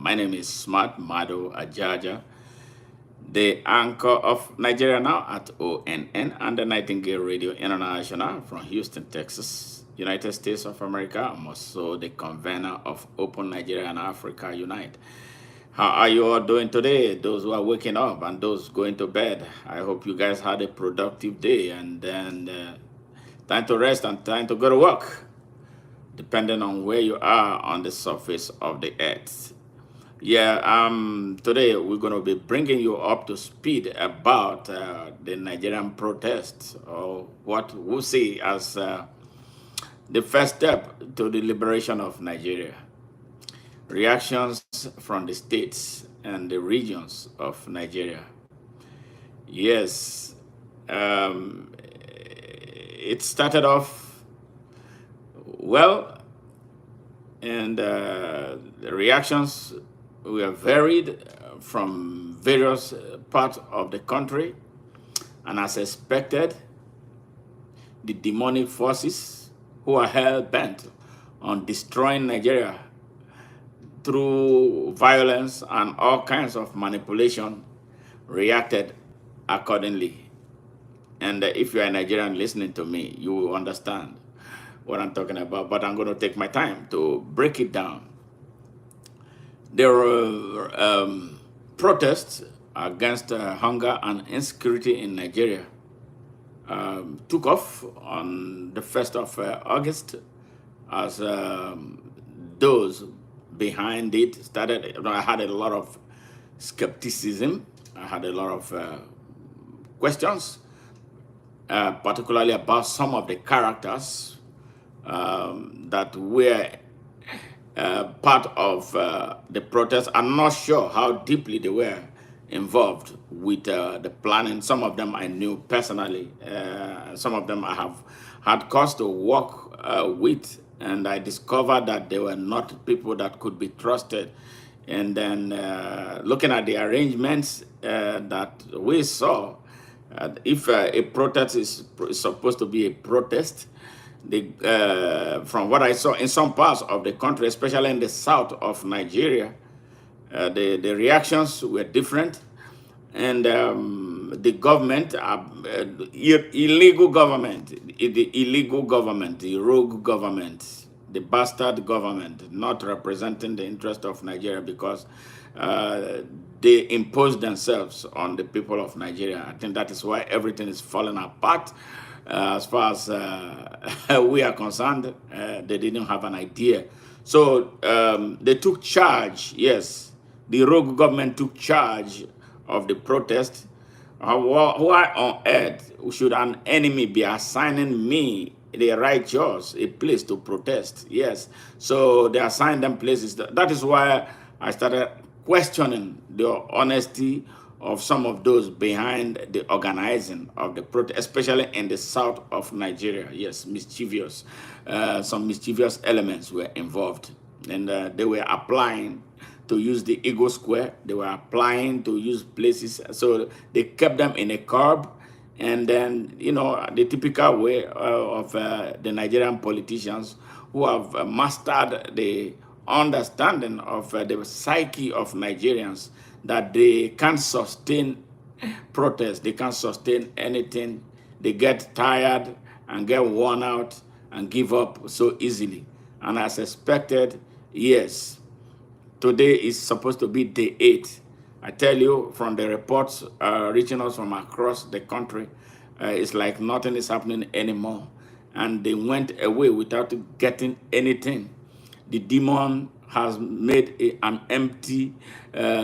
My name is Smart Mado Ajaja, the anchor of Nigeria Now at ONN and the Nightingale Radio International from Houston, Texas, United States of America. I'm also the convener of Open Nigeria and Africa Unite. How are you all doing today? Those who are waking up and those going to bed. I hope you guys had a productive day and then time to rest and time to go to work, depending on where you are on the surface of the earth. Today we're going to be bringing you up to speed about the Nigerian protests, or what we see as the first step to the liberation of Nigeria. Reactions from the states and the regions of Nigeria. Yes, it started off well, and the reactions were varied from various parts of the country. And as expected, the demonic forces who are hell-bent on destroying Nigeria through violence and all kinds of manipulation reacted accordingly. And if you're a Nigerian listening to me, you will understand what I'm talking about, but I'm going to take my time to break it down. There were protests against hunger and insecurity in Nigeria. Took off on the 1st of August as those behind it started. I had a lot of skepticism. I had a lot of questions, particularly about some of the characters that were part of the protest. I'm not sure how deeply they were involved with the planning. Some of them I knew personally. Some of them I have had cause to work with, and I discovered that they were not people that could be trusted. And then looking at the arrangements that we saw, if a protest is supposed to be a protest, from what I saw in some parts of the country, especially in the south of Nigeria, the reactions were different. And the government, illegal government, the rogue government, the bastard government, not representing the interest of Nigeria, because they impose themselves on the people of Nigeria. I think that is why everything is falling apart. As far as we are concerned, they didn't have an idea. So they took charge. Yes, the rogue government took charge of the protest. Why on earth should an enemy be assigning me, the righteous, a place to protest? Yes, so they assigned them places. That is why I started questioning the honesty of some of those behind the organizing of the protest, especially in the south of Nigeria. Yes, mischievous. Some mischievous elements were involved, and they were applying to use the Eagle Square. They were applying to use places, so they kept them in a curb. And then, you know, the typical way of the Nigerian politicians who have mastered the understanding of the psyche of Nigerians, that they can't sustain protest, they can't sustain anything. They get tired and get worn out and give up so easily. And as expected, yes, today is supposed to be day 8. I tell you, from the reports reaching us from across the country, it's like nothing is happening anymore. And they went away without getting anything. The demon has made an empty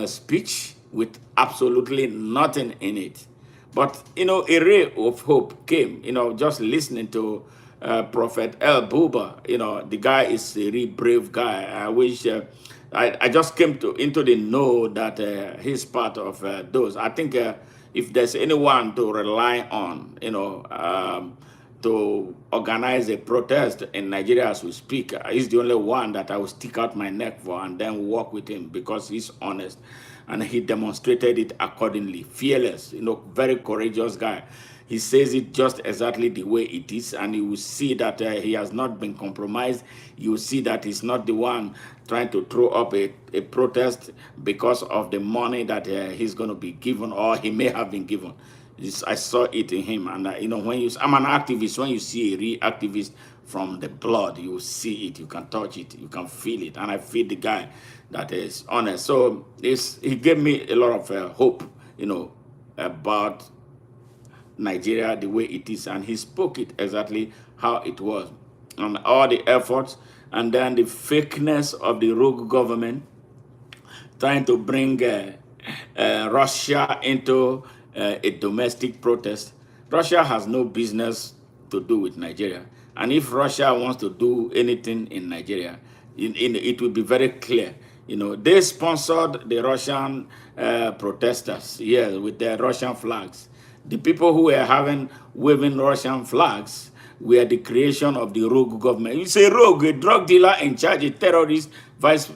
speech with absolutely nothing in it. But, you know, a ray of hope came, you know, just listening to Prophet El Buba. You know, the guy is a really brave guy. I wish I just came into the know that he's part of those. I think if there's anyone to rely on, you know, to organize a protest in Nigeria as we speak. He's the only one that I will stick out my neck for and then work with him because he's honest. And he demonstrated it accordingly. Fearless, very courageous guy. He says it just exactly the way it is, and you will see that he has not been compromised. You will see that he's not the one trying to throw up a protest because of the money that he's going to be given or he may have been given. I saw it in him, and I'm an activist. When you see a real activist from the blood, you see it, you can touch it, you can feel it, and I feel the guy that is honest. So he gave me a lot of hope, about Nigeria the way it is, and he spoke it exactly how it was, and all the efforts, and then the fakeness of the rogue government trying to bring Russia into a domestic protest. Russia has no business to do with Nigeria. And if Russia wants to do anything in Nigeria, it will be very clear. They sponsored the Russian protesters, yes, with their Russian flags. The people who were waving Russian flags were the creation of the rogue government. You say rogue, a drug dealer in charge, a terrorist vice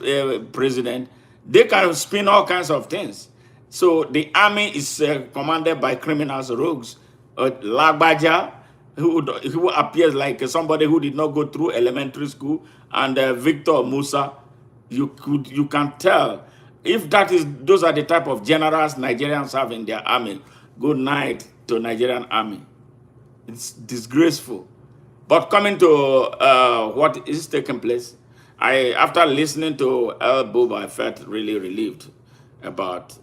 president. They can spin all kinds of things. So the army is commanded by criminals, rogues. Lagbaja, who appears like somebody who did not go through elementary school, and Victor Musa. You can tell if those are the type of generals Nigerians have in their army. Good night to Nigerian army. It's disgraceful. But coming to what is taking place, after listening to El Buba, I felt really relieved about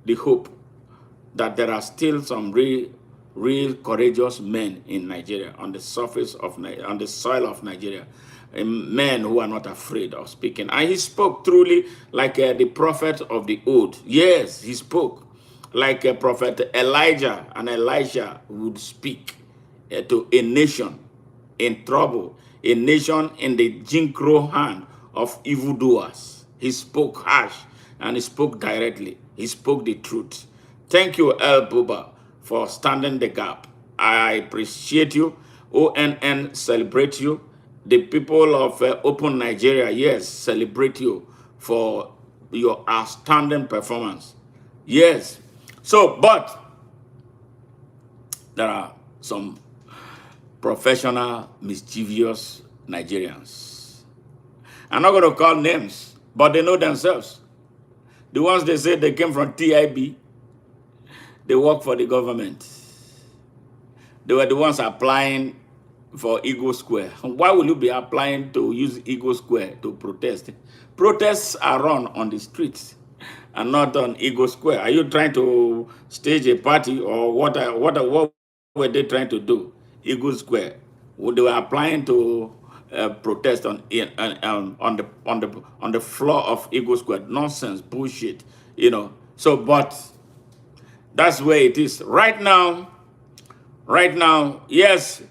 the hope that there are still some real courageous men in Nigeria, on the surface on the soil of Nigeria, men who are not afraid of speaking. And he spoke truly like the prophet of the old. Yes, he spoke like a prophet Elijah and Elisha would speak to a nation in trouble, a nation in the Jim Crow hand of evildoers. He spoke harsh and he spoke directly. He spoke the truth. Thank you, El Buba, for standing the gap. I appreciate you. ONN celebrate you. The people of Open Nigeria, yes, celebrate you for your outstanding performance. Yes. So, but there are some professional, mischievous Nigerians. I'm not going to call names, but they know themselves. The ones they say they came from TIB, they work for the government. They were the ones applying for Eagle Square. Why will you be applying to use Eagle Square to protest? Protests are run on the streets and not on Eagle Square. Are you trying to stage a party, or what were they trying to do? Eagle Square. They were applying to protest on the floor of Eagle Square. Nonsense, bullshit, So, but that's where it is right now. Right now, yes.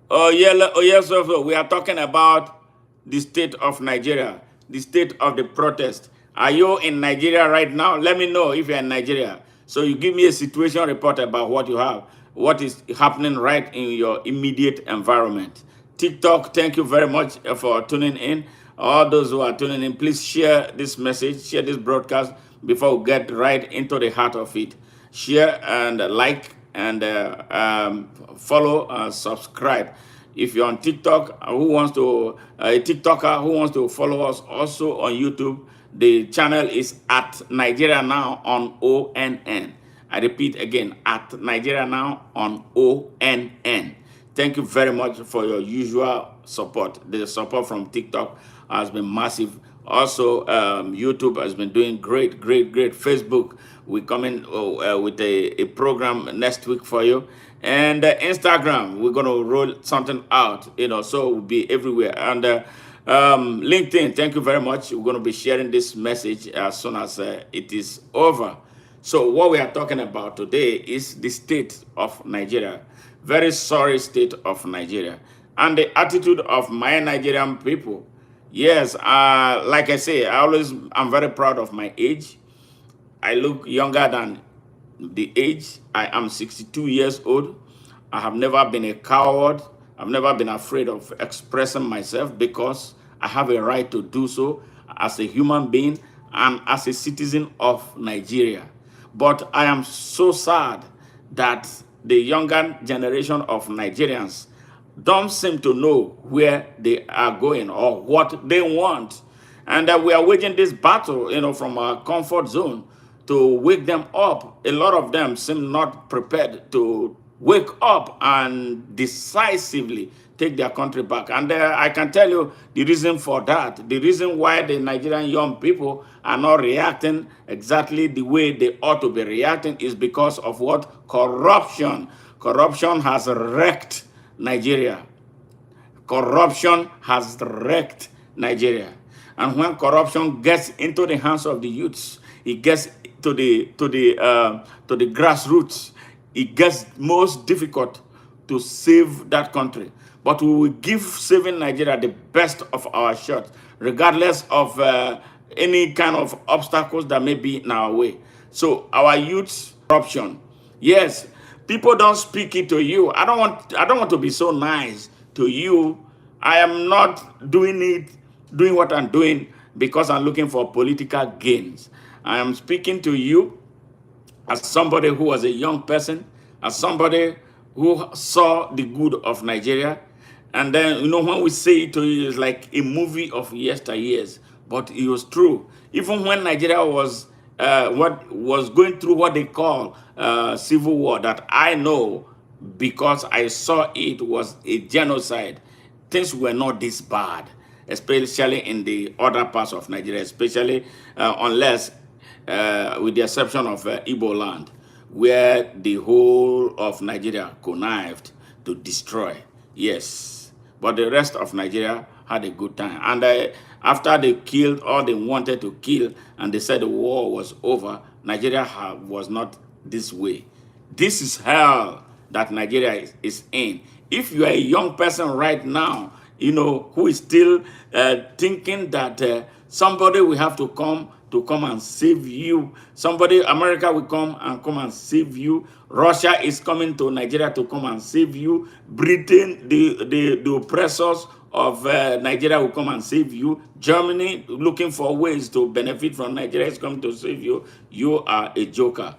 Yes. We are talking about the state of Nigeria, the state of the protest. Are you in Nigeria right now? Let me know if you're in Nigeria. So you give me a situation report about what you have, what is happening right in your immediate environment. TikTok, thank you very much for tuning in. All those who are tuning in, please share this message, share this broadcast before we get right into the heart of it. Share and like and follow, subscribe. If you're on TikTok, a TikToker who wants to follow us also on YouTube, the channel is at Nigeria Now on ONN. I repeat again, at Nigeria Now on ONN. Thank you very much for your usual support. The support from TikTok has been massive. Also, YouTube has been doing great. Facebook, we're coming with a program next week for you. And Instagram, we're going to roll something out, so we'll be everywhere. And LinkedIn, thank you very much. We're going to be sharing this message as soon as it is over. So what we are talking about today is the state of Nigeria. Very sorry state of Nigeria. And the attitude of my Nigerian people. Yes, like I say, I'm very proud of my age. I look younger than the age. I am 62 years old. I have never been a coward. I've never been afraid of expressing myself because I have a right to do so as a human being and as a citizen of Nigeria. But I am so sad that the younger generation of Nigerians don't seem to know where they are going or what they want. And that we are waging this battle, from our comfort zone to wake them up. A lot of them seem not prepared to wake up and decisively take their country back. And I can tell you the reason for that. The reason why the Nigerian young people are not reacting exactly the way they ought to be reacting is because of what? Corruption. Corruption has wrecked Nigeria. Corruption has wrecked Nigeria. And when corruption gets into the hands of the youths, it gets to the grassroots. It gets most difficult to save that country. But we will give saving Nigeria the best of our shots, regardless of any kind of obstacles that may be in our way. So our youths, corruption. Yes, people don't speak it to you. I don't want to be so nice to you. I am not doing what I'm doing because I'm looking for political gains. I am speaking to you as somebody who was a young person, as somebody who saw the good of Nigeria. And then, when we say it to you, it's like a movie of yesteryears. But it was true. Even when Nigeria was what was going through what they call civil war, that I know because I saw it was a genocide. Things were not this bad, especially in the other parts of Nigeria, especially unless with the exception of Igbo land, where the whole of Nigeria connived to destroy. Yes, but the rest of Nigeria had a good time. And after they killed all they wanted to kill, and they said the war was over, Nigeria was not this way. This is hell that Nigeria is in. If you are a young person right now, who is still thinking that somebody will have to come and save you. Somebody, America will come and save you. Russia is coming to Nigeria to come and save you. Britain, the oppressors of Nigeria will come and save you. Germany, looking for ways to benefit from Nigeria, is coming to save you. You are a joker.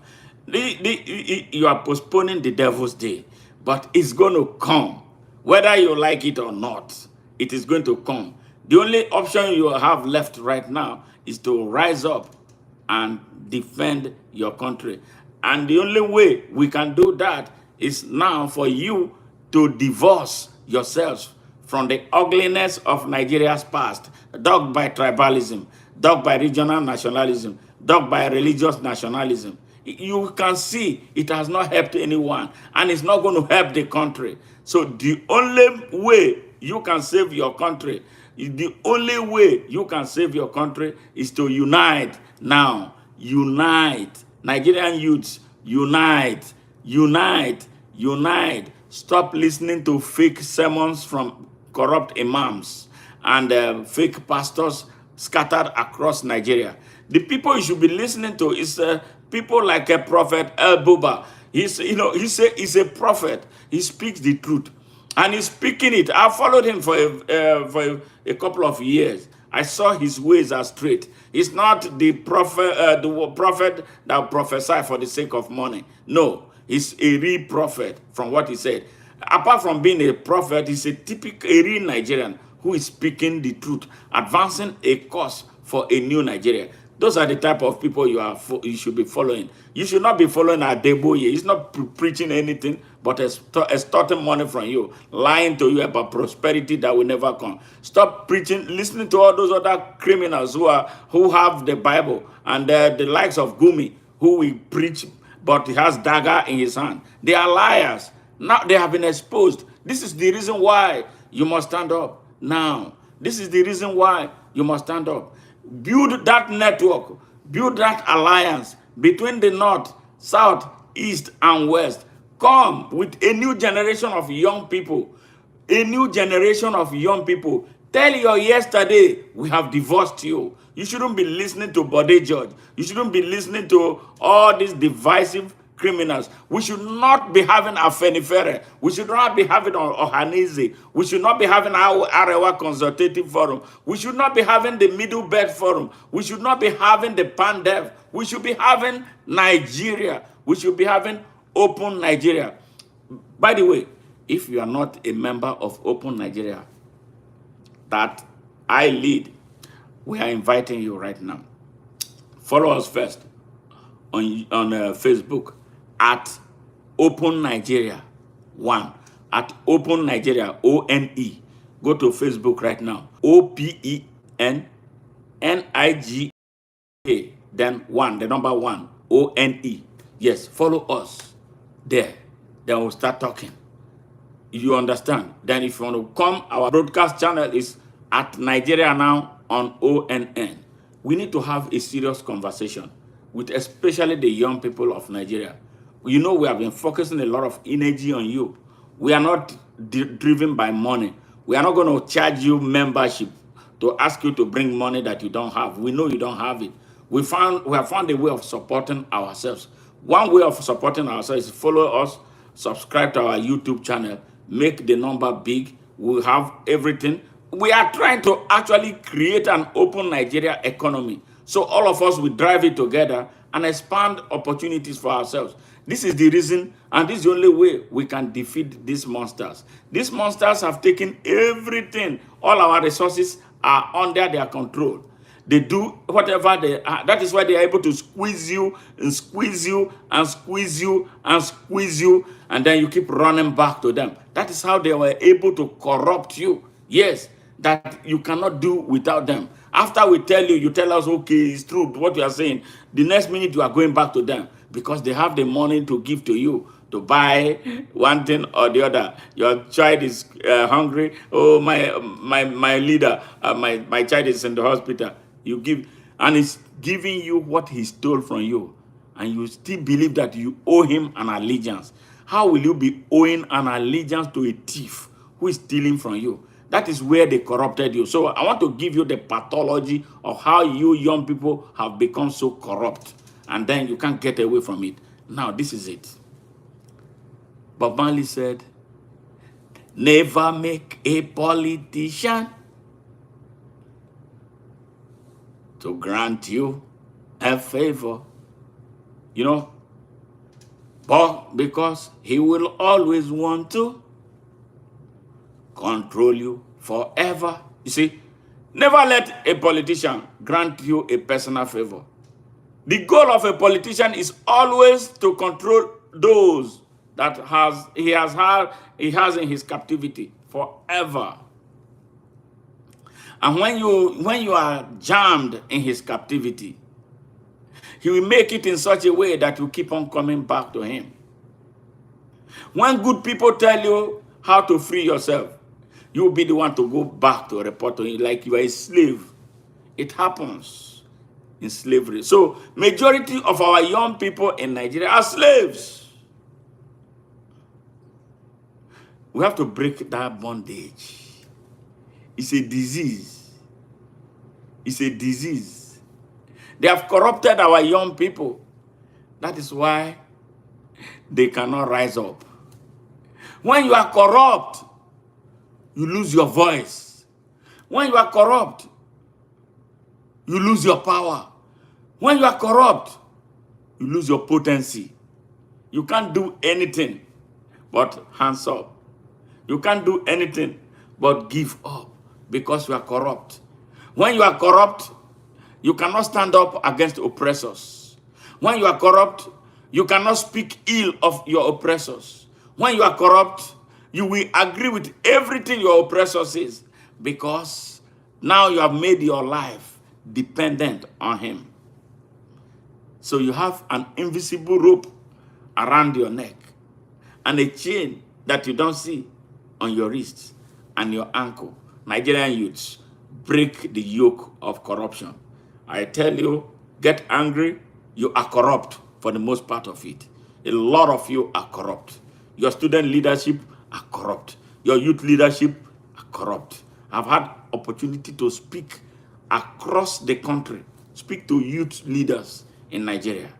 You are postponing the devil's day, but it's going to come. Whether you like it or not, it is going to come. The only option you have left right now is to rise up and defend your country. And the only way we can do that is now for you to divorce yourselves from the ugliness of Nigeria's past, dogged by tribalism, dogged by regional nationalism, dogged by religious nationalism. You can see it has not helped anyone, and it's not going to help the country. So the only way you can save your country, the only way you can save your country is to unite now. Unite. Nigerian youths, unite. Unite. Unite. Stop listening to fake sermons from corrupt imams and fake pastors scattered across Nigeria. The people you should be listening to is people like a prophet El Buba. He's a prophet. He speaks the truth, and he's speaking it. I followed him for a couple of years. I saw his ways are straight. He's not the prophet that prophesy for the sake of money. No, he's a real prophet from what he said. Apart from being a prophet, he's a real Nigerian who is speaking the truth, advancing a cause for a new Nigeria. Those are the type of people you should be following. You should not be following Adeboye. He's not preaching anything but extorting money from you, lying to you about prosperity that will never come. Stop preaching, listening to all those other criminals who have the Bible, and the likes of Gumi, who will preach, but he has dagger in his hand. They are liars. Now they have been exposed. This is the reason why you must stand up now. This is the reason why you must stand up. Build that network, build that alliance between the North, South, East, and West. Come with a new generation of young people. A new generation of young people. Tell your yesterday, we have divorced you. You shouldn't be listening to Bode George. You shouldn't be listening to all these divisive criminals. We should not be having Afenifere. We should not be having Ohanizi. We should not be having our Arewa Consultative Forum. We should not be having the Middle Belt Forum. We should not be having the Pandev. We should be having Nigeria. We should be having Open Nigeria. By the way, if you are not a member of Open Nigeria that I lead, we are inviting you right now. Follow us first on Facebook at Open Nigeria 1, at Open Nigeria, ONE. Go to Facebook right now. OPENNIGA, then 1, the number 1, ONE. Yes, follow us there. Then we'll start talking. You understand? Then if you want to come, our broadcast channel is at Nigeria Now on ONN. We need to have a serious conversation with especially the young people of Nigeria. You know, we have been focusing a lot of energy on you. We are not driven by money. We are not going to charge you membership to ask you to bring money that you don't have. We know you don't have it. We have found a way of supporting ourselves. One way of supporting ourselves is follow us, subscribe to our YouTube channel, make the number big. We have everything. We are trying to actually create an open Nigeria economy. So all of us will drive it together and expand opportunities for ourselves. This is the reason, and this is the only way we can defeat these monsters. These monsters have taken everything. All our resources are under their control. They do whatever they are. That is why they are able to squeeze you and squeeze you and squeeze you and squeeze you, and then you keep running back to them. That is how they were able to corrupt you. Yes, that you cannot do without them. After we tell you, you tell us, okay, it's true what you are saying. The next minute you are going back to them because they have the money to give to you to buy one thing or the other. Your child is hungry. Oh, my leader, my child is in the hospital. You give, and he's giving you what he stole from you, and you still believe that you owe him an allegiance. How will you be owing an allegiance to a thief who is stealing from you? That is where they corrupted you. So I want to give you the pathology of how you young people have become so corrupt, and then you can't get away from it. Now, this is it. Bob Marley said, never make a politician to grant you a favor. You know, but because he will always want to control you forever. You see, never let a politician grant you a personal favor. The goal of a politician is always to control those that he has in his captivity forever. And when you are jammed in his captivity, he will make it in such a way that you keep on coming back to him. When good people tell you how to free yourself, you will be the one to go back to report to him like you are a slave. It happens in slavery. So majority of our young people in Nigeria are slaves. We have to break that bondage. It's a disease. It's a disease. They have corrupted our young people. That is why they cannot rise up. When you are corrupt, you lose your voice. When you are corrupt, you lose your power. When you are corrupt, you lose your potency. You can't do anything but hands up. You can't do anything but give up because you are corrupt. When you are corrupt, you cannot stand up against oppressors. When you are corrupt, you cannot speak ill of your oppressors. When you are corrupt, you will agree with everything your oppressor says because now you have made your life dependent on him. So you have an invisible rope around your neck and a chain that you don't see on your wrists and your ankle. Nigerian youths, break the yoke of corruption. I tell you, get angry. You are corrupt for the most part of it. A lot of you are corrupt. Your student leadership are corrupt. Your youth leadership are corrupt. I've had opportunity to speak across the country, speak to youth leaders in Nigeria.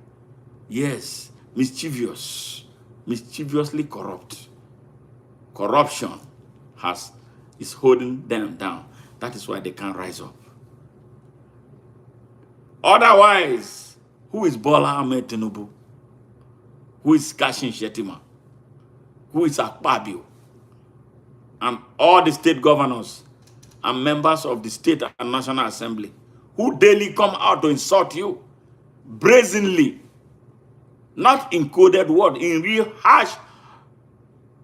Yes, mischievously corrupt. Corruption is holding them down. That is why they can't rise up. Otherwise, who is Bola Ahmed Tinubu? Who is Kashim Shettima? Who is Akpabio? And all the state governors and members of the State and National Assembly who daily come out to insult you brazenly, not in coded word, in real harsh,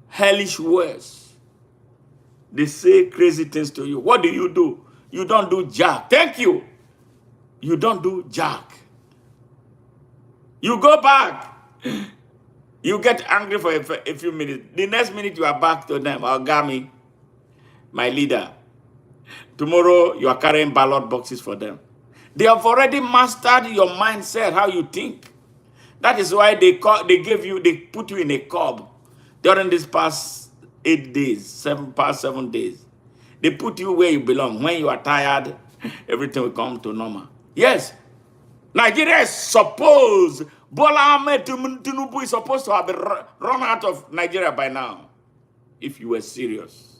hellish words. They say crazy things to you. What do? You don't do jack. Thank you. You don't do jack. You go back. You get angry for a few minutes. The next minute you are back to them. Ogami, my leader. Tomorrow you are carrying ballot boxes for them. They have already mastered your mindset, how you think. That is why they put you in a cub during this past 7 days. They put you where you belong. When you are tired, everything will come to normal. Yes, Nigeria is supposed, Bola Ahmed Tinubu is supposed to have run out of Nigeria by now, if you were serious.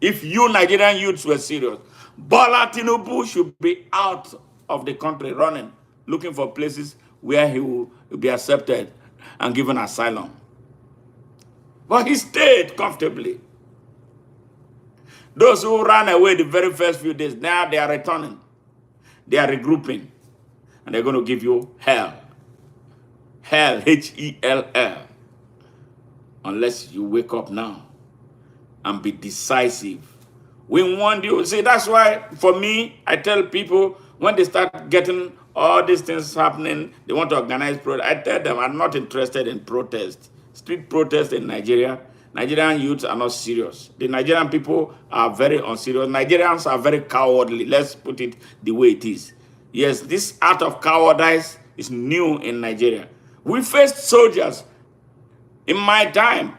If you Nigerian youths were serious, Bola Tinubu should be out of the country running, looking for places where he will be accepted and given asylum. But he stayed comfortably. Those who ran away the very first few days, now they are returning. They are regrouping. And they're going to give you hell. Hell, H-E-L-L. Unless you wake up now and be decisive. We want you. See, that's why, for me, I tell people, when they start getting all these things happening, they want to organize protest. I tell them, I'm not interested in protest. Street protest in Nigeria. Nigerian youths are not serious. The Nigerian people are very unserious. Nigerians are very cowardly. Let's put it the way it is. Yes, this art of cowardice is new in Nigeria. We faced soldiers in my time.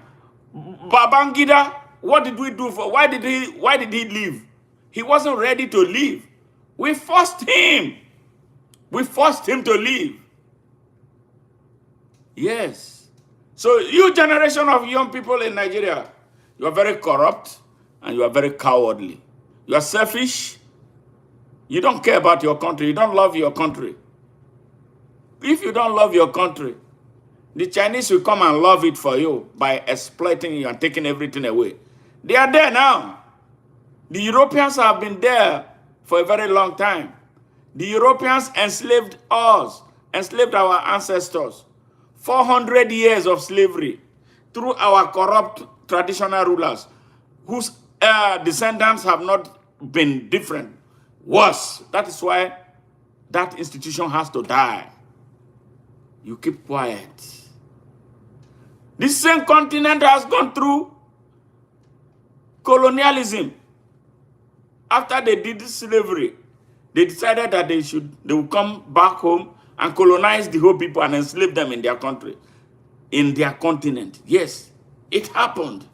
Babangida, what did we do for? Why did he leave? He wasn't ready to leave. We forced him. We forced him to leave. Yes. So you generation of young people in Nigeria, you are very corrupt and you are very cowardly. You are selfish. You don't care about your country. You don't love your country. If you don't love your country, the Chinese will come and love it for you by exploiting you and taking everything away. They are there now. The Europeans have been there for a very long time. The Europeans enslaved us, enslaved our ancestors. 400 years of slavery through our corrupt traditional rulers whose descendants have not been different. Worse. That is why that institution has to die. You keep quiet. This same continent has gone through colonialism. After they did slavery, they decided that they will come back home and colonize the whole people and enslave them in their country, in their continent. Yes, it happened.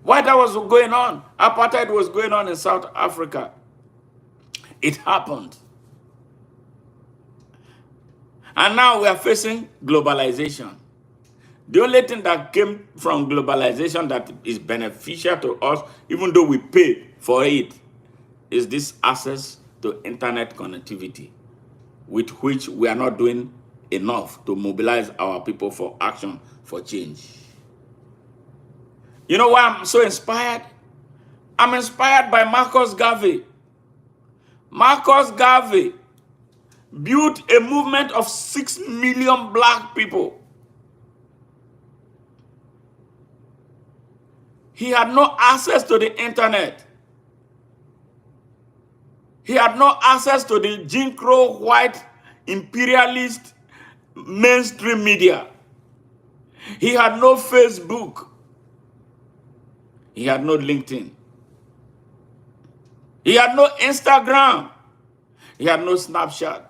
Why that was going on? Apartheid was going on in South Africa. It happened. And now we are facing globalization. The only thing that came from globalization that is beneficial to us, even though we pay for it, is this access to internet connectivity, with which we are not doing enough to mobilize our people for action, for change. You know why I'm so inspired? I'm inspired by Marcus Garvey. Marcus Garvey built a movement of 6 million black people. He had no access to the internet. He had no access to the Jim Crow white imperialist mainstream media. He had no Facebook. He had no LinkedIn. He had no Instagram. He had no Snapchat.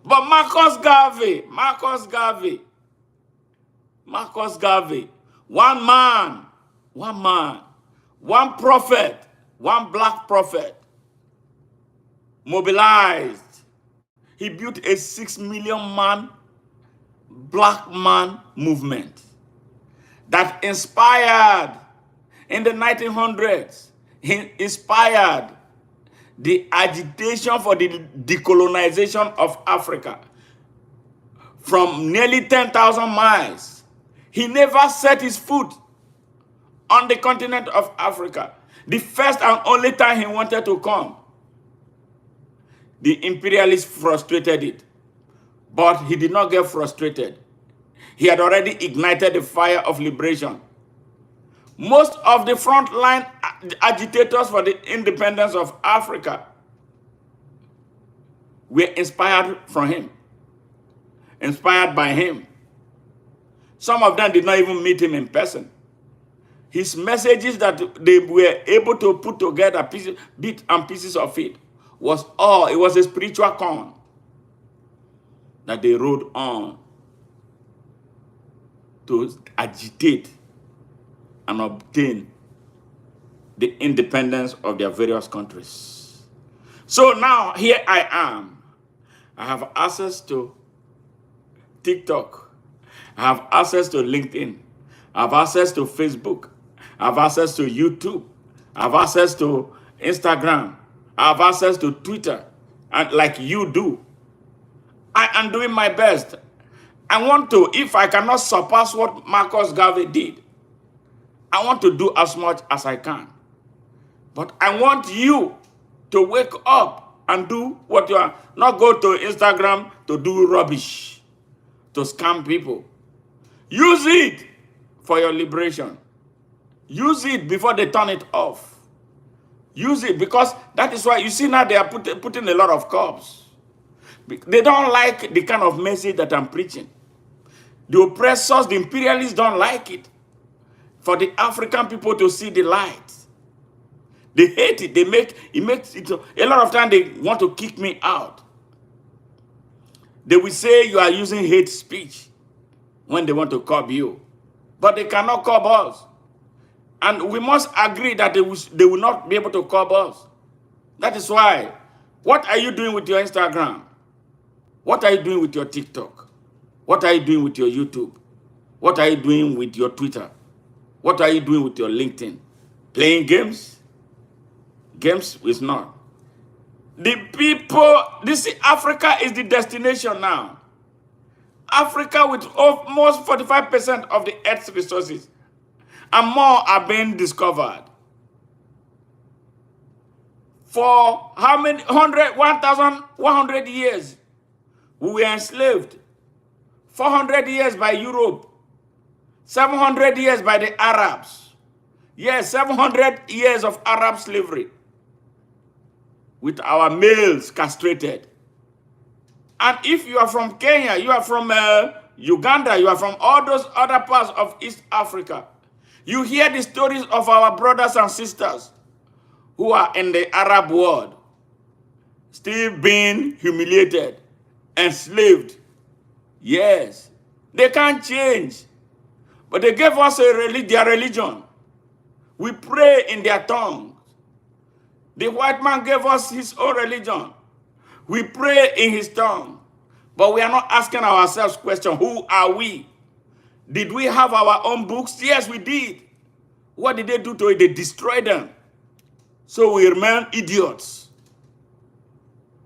But Marcus Garvey, one man, one prophet, one black prophet, mobilized. He built a 6 million man black man movement that inspired in the 1900s, inspired the agitation for the decolonization of Africa from nearly 10,000 miles. He never set his foot on the continent of Africa. The first and only time he wanted to come, the imperialists frustrated it. But he did not get frustrated. He had already ignited the fire of liberation. Most of the frontline agitators for the independence of Africa were inspired from him, inspired by him. Some of them did not even meet him in person. His messages that they were able to put together, bits and pieces of it, it was a spiritual corn that they rode on to agitate and obtain the independence of their various countries. So now here I am. I have access to TikTok. I have access to LinkedIn. I have access to Facebook. I have access to YouTube. I have access to Instagram. I have access to Twitter, and like you do. I am doing my best. I want to, if I cannot surpass what Marcus Garvey did, I want to do as much as I can. But I want you to wake up and do what you are. Not go to Instagram to do rubbish, to scam people. Use it for your liberation. Use it before they turn it off. Use it, because that is why you see now they are putting a lot of cops. They don't like the kind of message that I'm preaching. The oppressors, the imperialists don't like it. For the African people to see the light. They hate it. It makes it, a lot of times they want to kick me out. They will say you are using hate speech when they want to curb you. But they cannot curb us. And we must agree that they will not be able to curb us. That is why, what are you doing with your Instagram? What are you doing with your TikTok? What are you doing with your YouTube? What are you doing with your Twitter? What are you doing with your LinkedIn? Playing games? Games is not. The people, Africa is the destination now. Africa with almost 45% of the Earth's resources and more are being discovered. For how many, 1,100 years, we were enslaved. 400 years by Europe. 700 years by the Arabs. Yes, 700 years of Arab slavery. With our males castrated. And if you are from Kenya, you are from Uganda, you are from all those other parts of East Africa, you hear the stories of our brothers and sisters who are in the Arab world, still being humiliated, enslaved. Yes, they can't change. But they gave us their religion. We pray in their tongues. The white man gave us his own religion. We pray in his tongue. But we are not asking ourselves question, who are we? Did we have our own books? Yes, we did. What did they do to it? They destroyed them. So we remain idiots.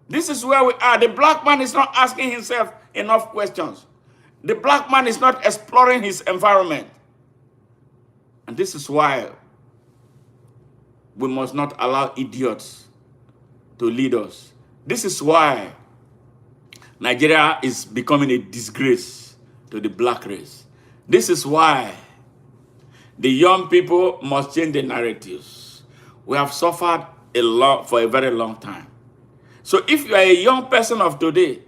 This is where we are. The black man is not asking himself enough questions. The black man is not exploring his environment. And this is why we must not allow idiots to lead us. This is why Nigeria is becoming a disgrace to the black race. This is why the young people must change their narratives. We have suffered a lot for a very long time. So if you are a young person of today,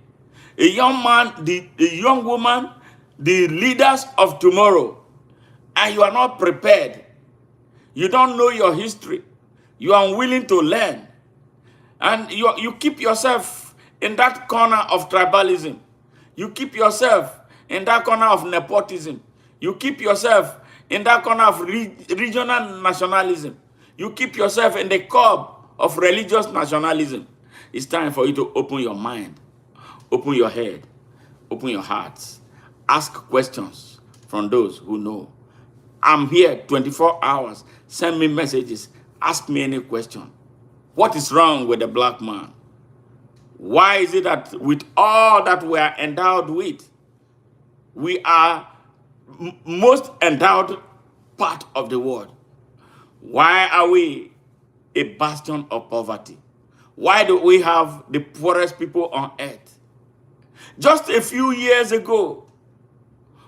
a young man, a young woman, the leaders of tomorrow, and you are not prepared, you don't know your history, you are unwilling to learn, and you keep yourself in that corner of tribalism, you keep yourself in that corner of nepotism, you keep yourself in that corner of regional nationalism, you keep yourself in the curb of religious nationalism. It's time for you to open your mind, open your head, open your hearts, ask questions from those who know. I'm here 24 hours. Send me messages. Ask me any question. What is wrong with the black man? Why is it that with all that we are endowed with, we are most endowed part of the world? Why are we a bastion of poverty? Why do we have the poorest people on earth? Just a few years ago,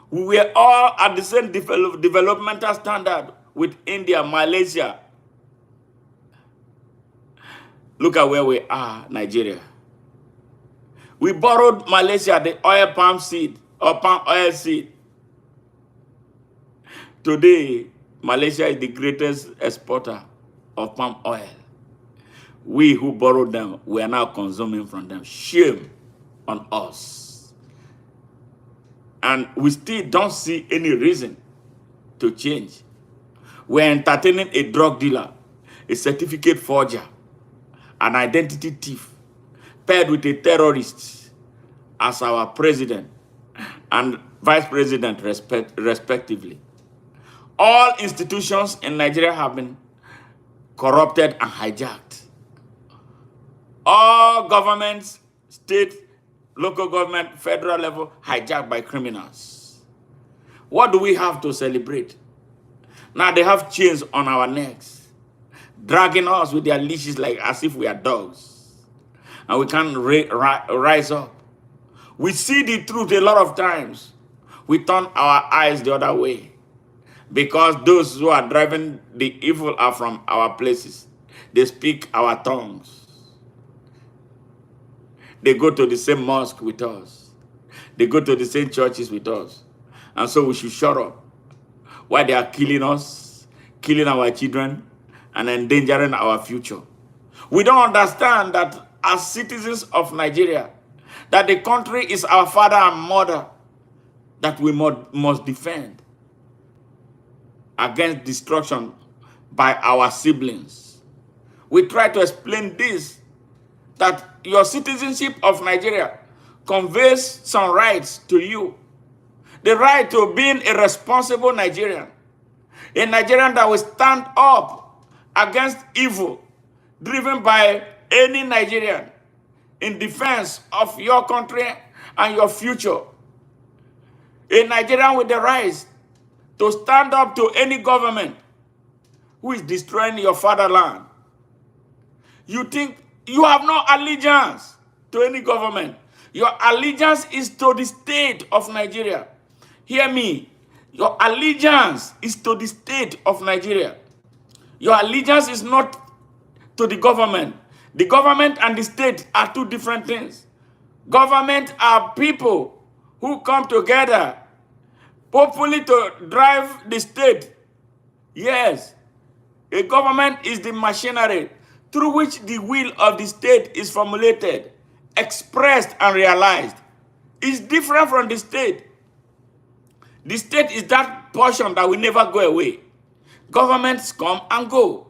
we were all at the same developmental standard with India, Malaysia. Look at where we are, Nigeria. We borrowed Malaysia the oil palm seed or palm oil seed. Today, Malaysia is the greatest exporter of palm oil. We who borrowed them, we are now consuming from them. Shame on us. And we still don't see any reason to change. We're entertaining a drug dealer, a certificate forger, an identity thief, paired with a terrorist as our president and vice president, respectively. All institutions in Nigeria have been corrupted and hijacked. All governments, state, local government, federal level, hijacked by criminals. What do we have to celebrate? Now they have chains on our necks, dragging us with their leashes like as if we are dogs. And we can't rise up. We see the truth a lot of times. We turn our eyes the other way because those who are driving the evil are from our places. They speak our tongues. They go to the same mosque with us. They go to the same churches with us. And so we should shut up while they are killing us, killing our children, and endangering our future. We don't understand that as citizens of Nigeria, that the country is our father and mother that we must defend against destruction by our siblings. We try to explain this, that your citizenship of Nigeria conveys some rights to you. The right to being a responsible Nigerian. A Nigerian that will stand up against evil, driven by any Nigerian in defense of your country and your future. A Nigerian with the right to stand up to any government who is destroying your fatherland. You think you have no allegiance to any government. Your allegiance is to the state of Nigeria. Hear me. Your allegiance is to the state of Nigeria. Your allegiance is not to the government. The government and the state are two different things. Government are people who come together, hopefully to drive the state. Yes, a government is the machinery through which the will of the state is formulated, expressed, and realized. It's different from the state. The state is that portion that will never go away. Governments come and go.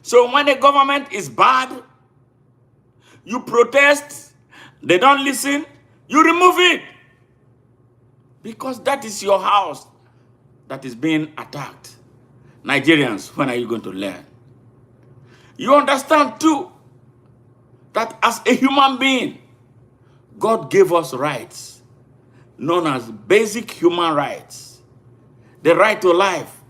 So when a government is bad, you protest, they don't listen, you remove it. Because that is your house that is being attacked. Nigerians, when are you going to learn? You understand too that as a human being, God gave us rights known as basic human rights. The right to life,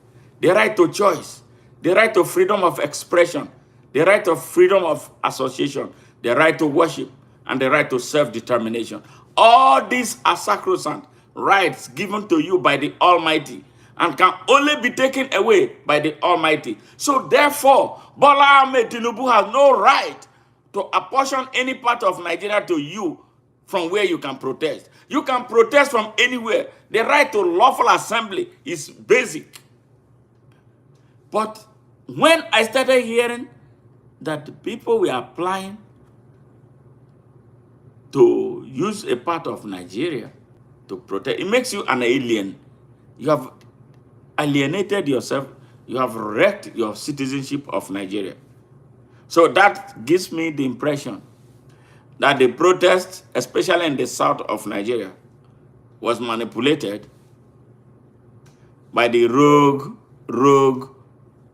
the right to choice, the right to freedom of expression, the right of freedom of association, the right to worship, and the right to self-determination. All these are sacrosanct rights given to you by the Almighty and can only be taken away by the Almighty. So therefore, Bola Ahmed Tinubu has no right to apportion any part of Nigeria to you from where you can protest. You can protest from anywhere. The right to lawful assembly is basic. But when I started hearing that the people were applying to use a part of Nigeria to protest, it makes you an alien. You have alienated yourself. You have wrecked your citizenship of Nigeria. So that gives me the impression that the protests, especially in the south of Nigeria, was manipulated by the rogue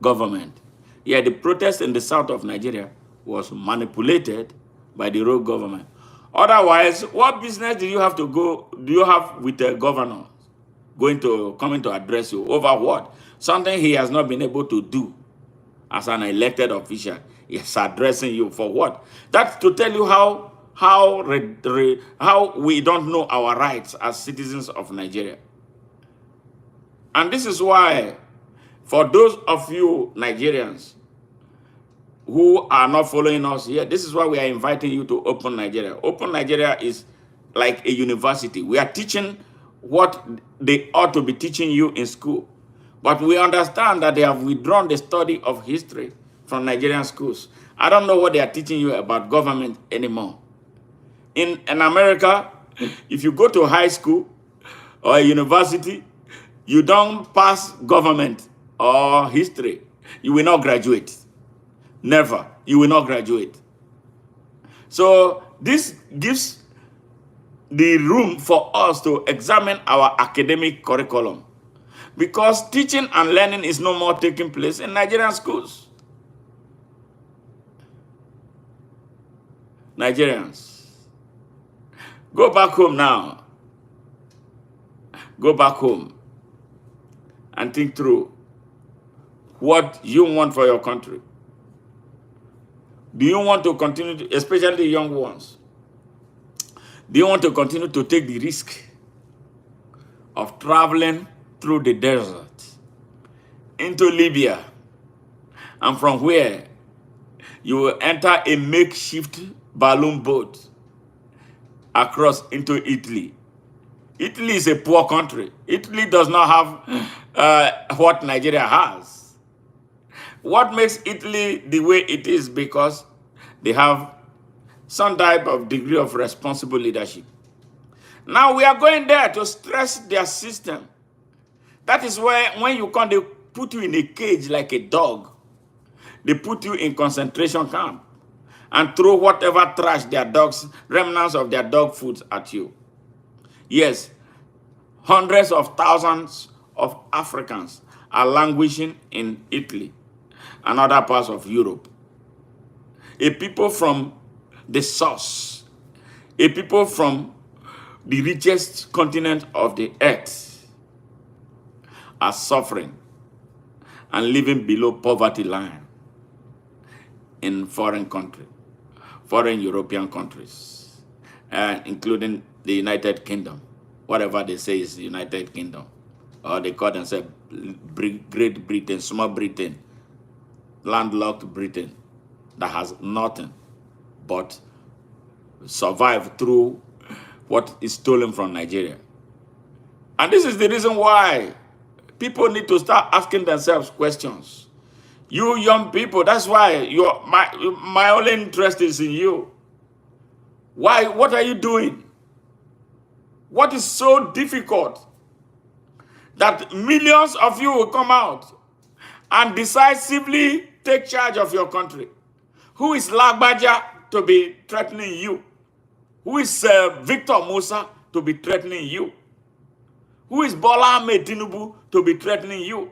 government. Yeah, the protest in the south of Nigeria was manipulated by the rogue government. Otherwise, what business do you have with the governor coming to address you over what? Something he has not been able to do as an elected official. He's addressing you for what? That's to tell you how we don't know our rights as citizens of Nigeria. And this is why, for those of you Nigerians who are not following us here, this is why we are inviting you to Open Nigeria. Open Nigeria is like a university. We are teaching what they ought to be teaching you in school. But we understand that they have withdrawn the study of history from Nigerian schools. I don't know what they are teaching you about government anymore. In America, if you go to high school or a university, you don't pass government or history, you will not graduate. Never. You will not graduate. So this gives the room for us to examine our academic curriculum, because teaching and learning is no more taking place in Nigerian schools. Nigerians, go back home now. Go back home and think through what you want for your country. Do you want to continue, especially the young ones, do you want to continue to take the risk of traveling through the desert into Libya, and from where you will enter a makeshift balloon boat across into Italy? Italy is a poor country. Italy does not have what Nigeria has. What makes Italy the way it is? Because they have some type of degree of responsible leadership. Now we are going there to stress their system. That is where when you come, they put you in a cage like a dog. They put you in concentration camp and throw whatever trash remnants of their dog foods at you. Yes, hundreds of thousands of Africans are languishing in Italy and other parts of Europe. A people from the source, a people from the richest continent of the earth are suffering and living below poverty line in foreign European countries, including the United Kingdom, whatever they say is the United Kingdom, or they call themselves Great Britain, Small Britain, landlocked Britain, that has nothing but survived through what is stolen from Nigeria. And this is the reason why people need to start asking themselves questions. You young people, that's why my only interest is in you. Why? What are you doing? What is so difficult that millions of you will come out and decisively take charge of your country? Who is Lagbaja to be threatening you? Who is Victor Musa to be threatening you? Who is Bola Ahmed Tinubu to be threatening you?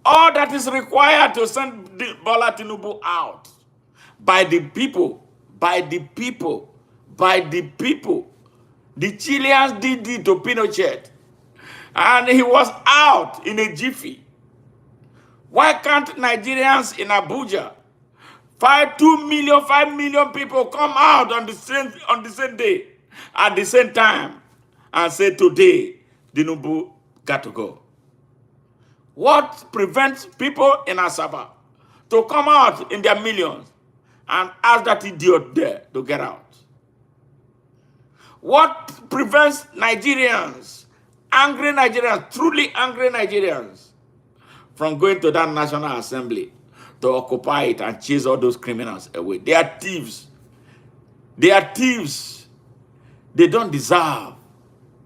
All that is required to send Bola Tinubu out by the people, by the people, by the people. The Chileans did it to Pinochet, and he was out in a jiffy. Why can't Nigerians in Abuja, 5 million people come out on the same day, at the same time, and say today, Tinubu got to go? What prevents people in Asaba to come out in their millions and ask that idiot there to get out? What prevents Nigerians, angry Nigerians, truly angry Nigerians, from going to that National Assembly to occupy it and chase all those criminals away? They are thieves. They are thieves. They don't deserve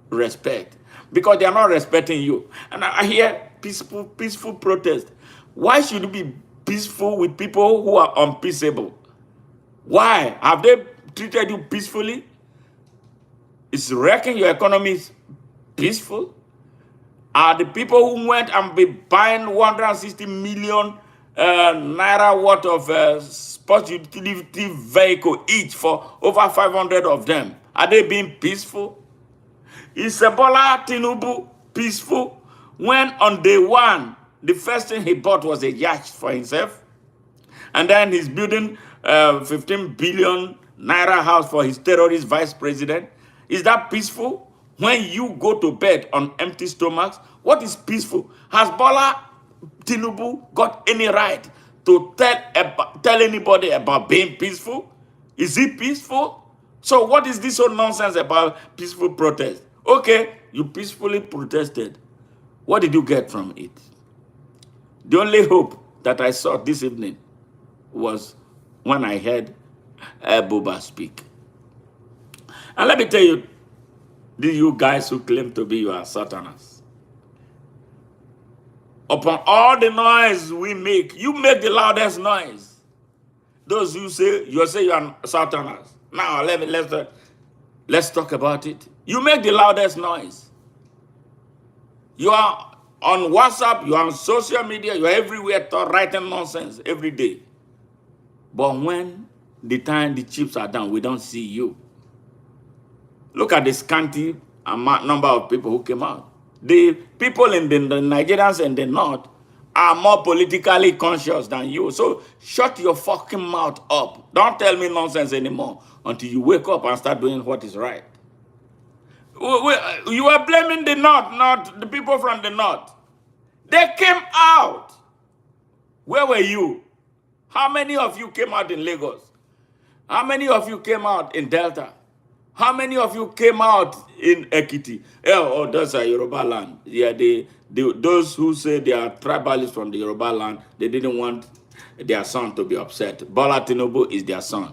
respect because they are not respecting you. And I hear peaceful protest. Why should you be peaceful with people who are unpeaceable? Why? Have they treated you peacefully? Is wrecking your economy peaceful? Are the people who went and be buying 160 million naira worth of sports utility vehicle each for over 500 of them, are they being peaceful? Is Bola Tinubu peaceful when on day one, the first thing he bought was a yacht for himself? And then he's building 15 billion naira house for his terrorist vice president. Is that peaceful? When you go to bed on empty stomachs, what is peaceful? Has Bola Tinubu got any right to tell anybody about being peaceful? Is he peaceful? So what is this whole nonsense about peaceful protest? Okay, you peacefully protested. What did you get from it? The only hope that I saw this evening was when I heard Buba speak. And let me tell you, you guys who claim to be your Satanas, upon all the noise we make, you make the loudest noise. Those who say you are Satanas. Now let's talk about it. You make the loudest noise. You are on WhatsApp, you are on social media, you are everywhere writing nonsense every day. But when the time the chips are down, we don't see you. Look at the scanty number of people who came out. The people in the Nigerians in the north are more politically conscious than you. So shut your fucking mouth up. Don't tell me nonsense anymore until you wake up and start doing what is right. You are blaming the north, not the people from the north. They came out. Where were you? How many of you came out in Lagos? How many of you came out in Delta? How many of you came out in Ekiti? Oh, that's a Yoruba land. Yeah, those who say they are tribalists from the Yoruba land, they didn't want their son to be upset. Bola Tinubu is their son.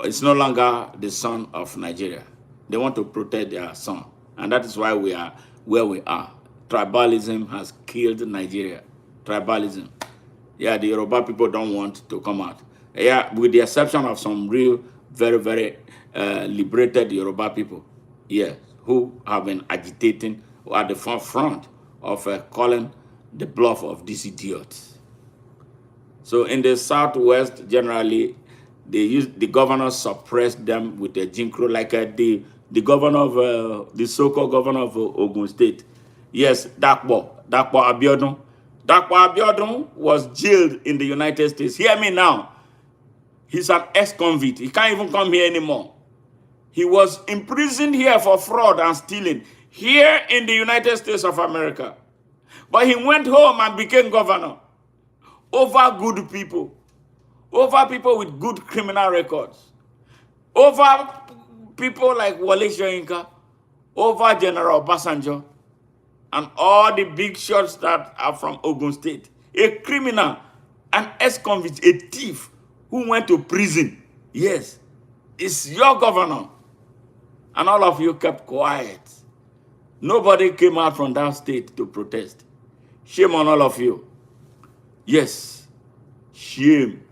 It's no longer the son of Nigeria. They want to protect their son. And that is why we are where we are. Tribalism has killed Nigeria. Tribalism. Yeah, the Yoruba people don't want to come out. Yeah, with the exception of some real, very, very liberated Yoruba people, yes, who have been agitating at the forefront of calling the bluff of these idiots. So in the Southwest, generally, the governors suppressed them with the Jim Crow, like the governor of, the so-called governor of Ogun State. Yes, Dakpo Abiodun. Dakpo Abiodun was jailed in the United States. Hear me now. He's an ex-convict. He can't even come here anymore. He was imprisoned here for fraud and stealing here in the United States of America. But he went home and became governor over good people, over people with good criminal records, over people like Wale Soyinka, over General Obasanjo, and all the big shots that are from Ogun State. A criminal, an ex-convict, a thief who went to prison. Yes, it's your governor. And all of you kept quiet. Nobody came out from that state to protest. Shame on all of you. Yes, shame.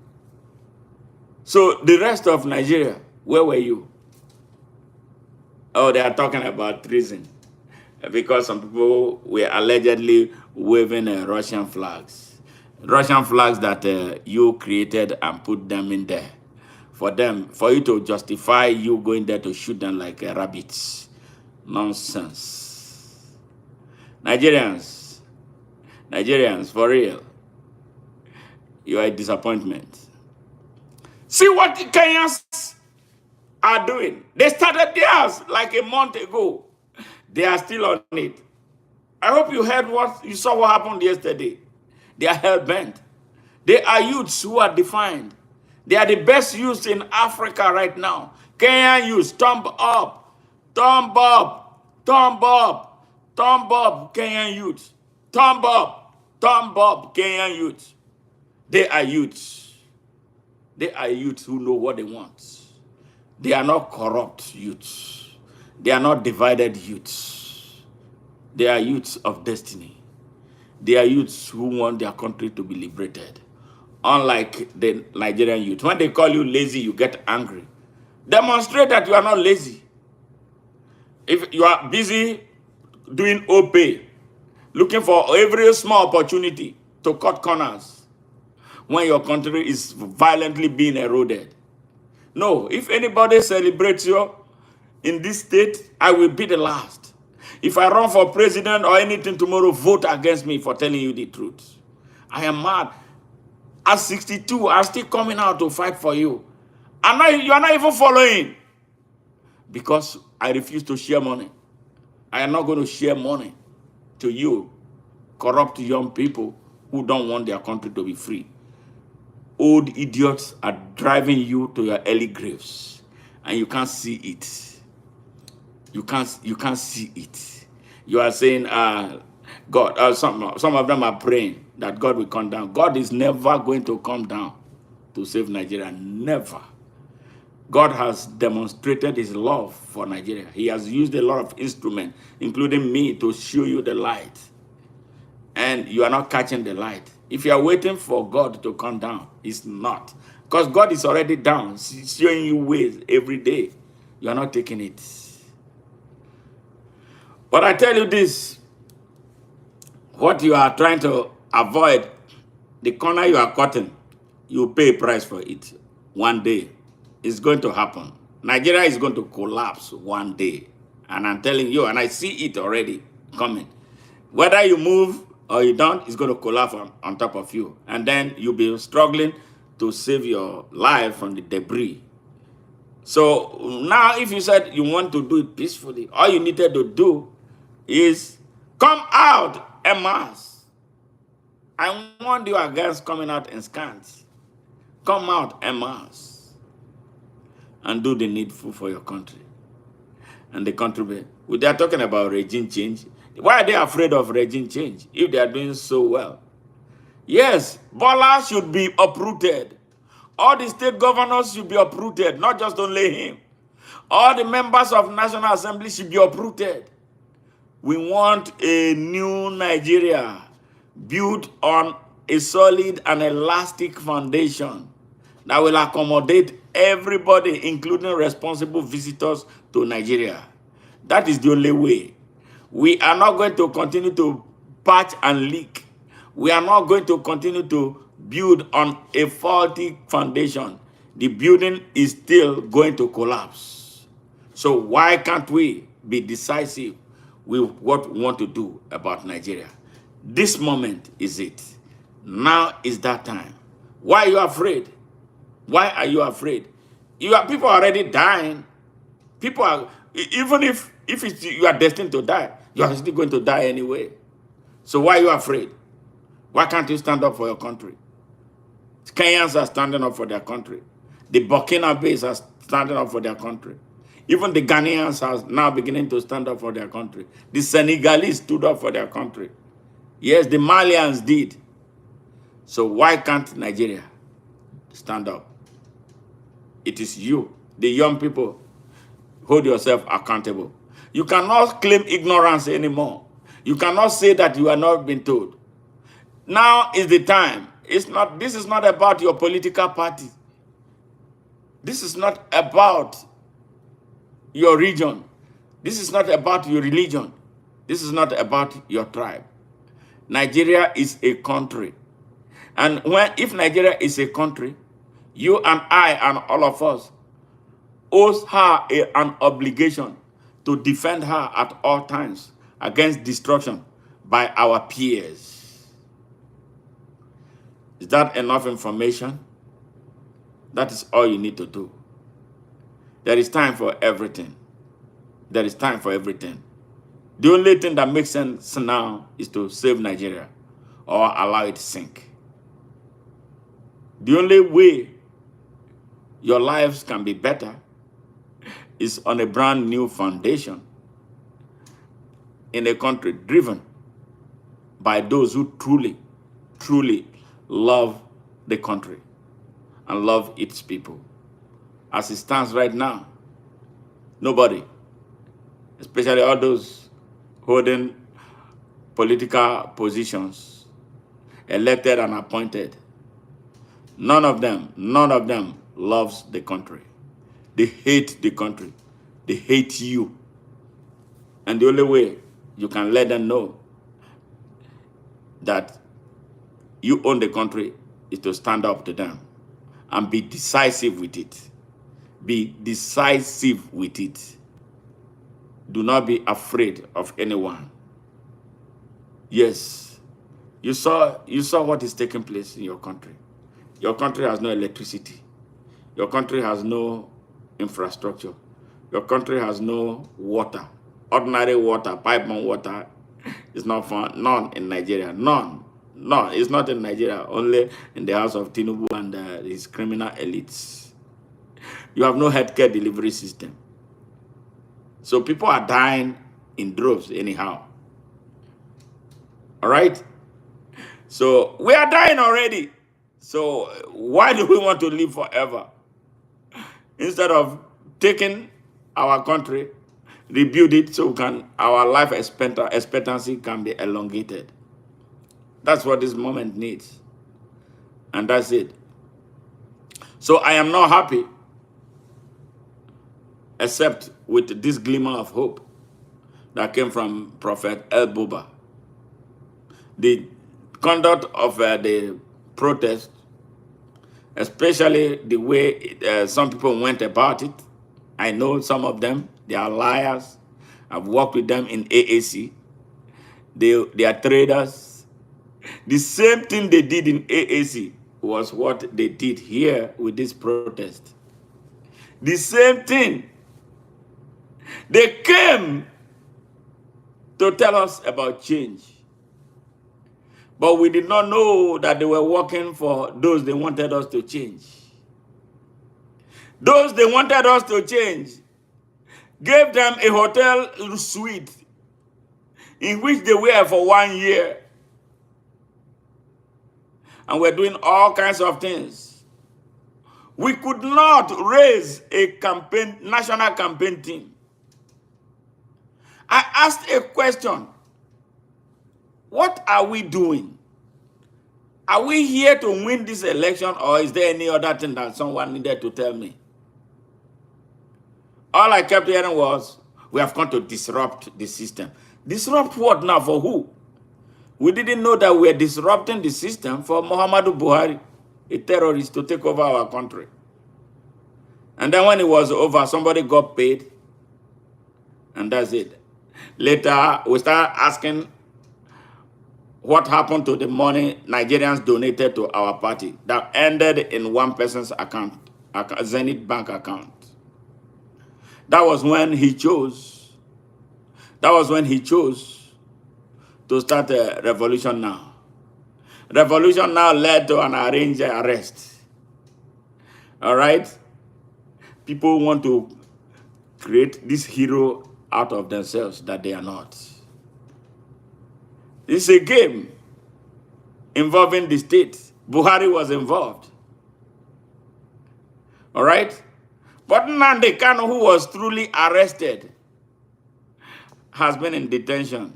So the rest of Nigeria, where were you? Oh, they are talking about treason. Because some people were allegedly waving Russian flags. Russian flags that you created and put them in there. For you to justify you going there to shoot them like rabbits. Nonsense. Nigerians, for real, you are a disappointment. See what the Kenyans are doing. They started theirs like a month ago. They are still on it. I hope you saw what happened yesterday. They are hell-bent. They are youths who are defined. They are the best youths in Africa right now. Kenyan youths, thumb up, Kenyan youths. Thumb up, Kenyan youths. They are youths. They are youths who know what they want. They are not corrupt youths. They are not divided youths. They are youths of destiny. They are youths who want their country to be liberated. Unlike the Nigerian youth. When they call you lazy, you get angry. Demonstrate that you are not lazy. If you are busy doing OP, looking for every small opportunity to cut corners when your country is violently being eroded. No, if anybody celebrates you in this state, I will be the last. If I run for president or anything tomorrow, vote against me for telling you the truth. I am mad. At 62, I'm still coming out to fight for you. And you are not even following. Because I refuse to share money. I am not going to share money to you, corrupt young people who don't want their country to be free. Old idiots are driving you to your early graves, and you can't see it. You can't see it. You are saying, God, some of them are praying that God will come down. God is never going to come down to save Nigeria. Never. God has demonstrated his love for Nigeria. He has used a lot of instruments, including me, to show you the light. And you are not catching the light. If you are waiting for God to come down, it's not. Because God is already down, showing you ways every day. You are not taking it. But I tell you this, what you are trying to avoid, the corner you are cutting, you pay a price for it. One day, it's going to happen. Nigeria is going to collapse one day. And I'm telling you, and I see it already coming. Whether you move or you don't, it's going to collapse on top of you. And then you'll be struggling to save your life from the debris. So now if you said you want to do it peacefully, all you needed to do is come out en masse. I warned you against coming out in scans. Come out en masse and do the needful for your country. And the country, they are talking about regime change. Why are they afraid of regime change if they are doing so well? Yes, Bola should be uprooted. All the state governors should be uprooted, not just only him. All the members of National Assembly should be uprooted. We want a new Nigeria built on a solid and elastic foundation that will accommodate everybody, including responsible visitors to Nigeria. That is the only way. We are not going to continue to patch and leak. We are not going to continue to build on a faulty foundation. The building is still going to collapse. So why can't we be decisive with what we want to do about Nigeria? This moment is it. Now is that time. Why are you afraid? Why are you afraid? People are already dying. People are, even if you are destined to die, you are still going to die anyway. So why are you afraid? Why can't you stand up for your country? Kenyans are standing up for their country. The Burkina Faso are standing up for their country. Even the Ghanaians are now beginning to stand up for their country. The Senegalese stood up for their country. Yes, the Malians did. So why can't Nigeria stand up? It is you, the young people. Hold yourself accountable. You cannot claim ignorance anymore. You cannot say that you are not being told. Now is the time. This is not about your political party. This is not about your region. This is not about your religion. This is not about your tribe. Nigeria is a country. And if Nigeria is a country, you and I and all of us owes her an obligation to defend her at all times against destruction by our peers. Is that enough information? That is all you need to do. There is time for everything. There is time for everything. The only thing that makes sense now is to save Nigeria or allow it to sink. The only way your lives can be better is on a brand new foundation in a country driven by those who truly, truly love the country and love its people. As it stands right now, nobody, especially all those holding political positions, elected and appointed, none of them loves the country. They hate the country. They hate you. And the only way you can let them know that you own the country is to stand up to them and be decisive with it. Be decisive with it. Do not be afraid of anyone. Yes, you saw what is taking place in your country. Your country has no electricity. Your country has no infrastructure. Your country has no water. Ordinary water, pipeline water is not found. None in Nigeria. None. None. It's not in Nigeria. Only in the house of Tinubu and his criminal elites. You have no healthcare delivery system. So people are dying in droves anyhow. All right? So we are dying already. So why do we want to live forever? Instead of taking our country, rebuild it so our life expectancy can be elongated. That's what this moment needs. And that's it. So I am not happy except with this glimmer of hope that came from Prophet El Buba. The conduct of the protest, especially the way some people went about it. I know some of them, they are liars. I've worked with them in AAC. They are traders. The same thing they did in AAC was what they did here with this protest. The same thing. They came to tell us about change. But we did not know that they were working for those they wanted us to change. Those they wanted us to change gave them a hotel suite in which they were for 1 year. And we're doing all kinds of things. We could not raise a national campaign team. I asked a question. What are we doing? Are we here to win this election, or is there any other thing that someone needed to tell me? All I kept hearing was, we have come to disrupt the system. Disrupt what now? For who? We didn't know that we were disrupting the system for Muhammadu Buhari, a terrorist, to take over our country. And then when it was over, somebody got paid, and that's it. Later, we started asking what happened to the money Nigerians donated to our party that ended in one person's account, Zenith Bank account. That was when he chose. That was when he chose to start a Revolution Now. Revolution Now led to an arranged arrest. All right? People want to create this hero out of themselves that they are not. It's a game involving the state. Buhari was involved. All right? But Nnamdi Kanu, who was truly arrested, has been in detention.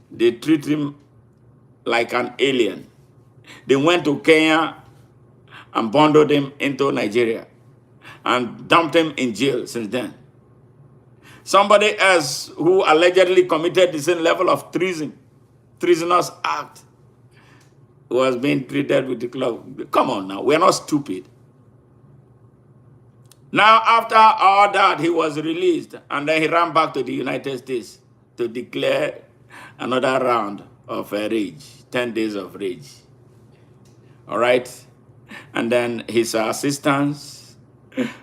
They treat him like an alien. They went to Kenya and bundled him into Nigeria and dumped him in jail since then. Somebody else who allegedly committed the same level of treasonous act, was being treated with the club. Come on now, we're not stupid. Now, after all that, he was released, and then he ran back to the United States to declare another round of rage, 10 days of rage. All right? And then his assistants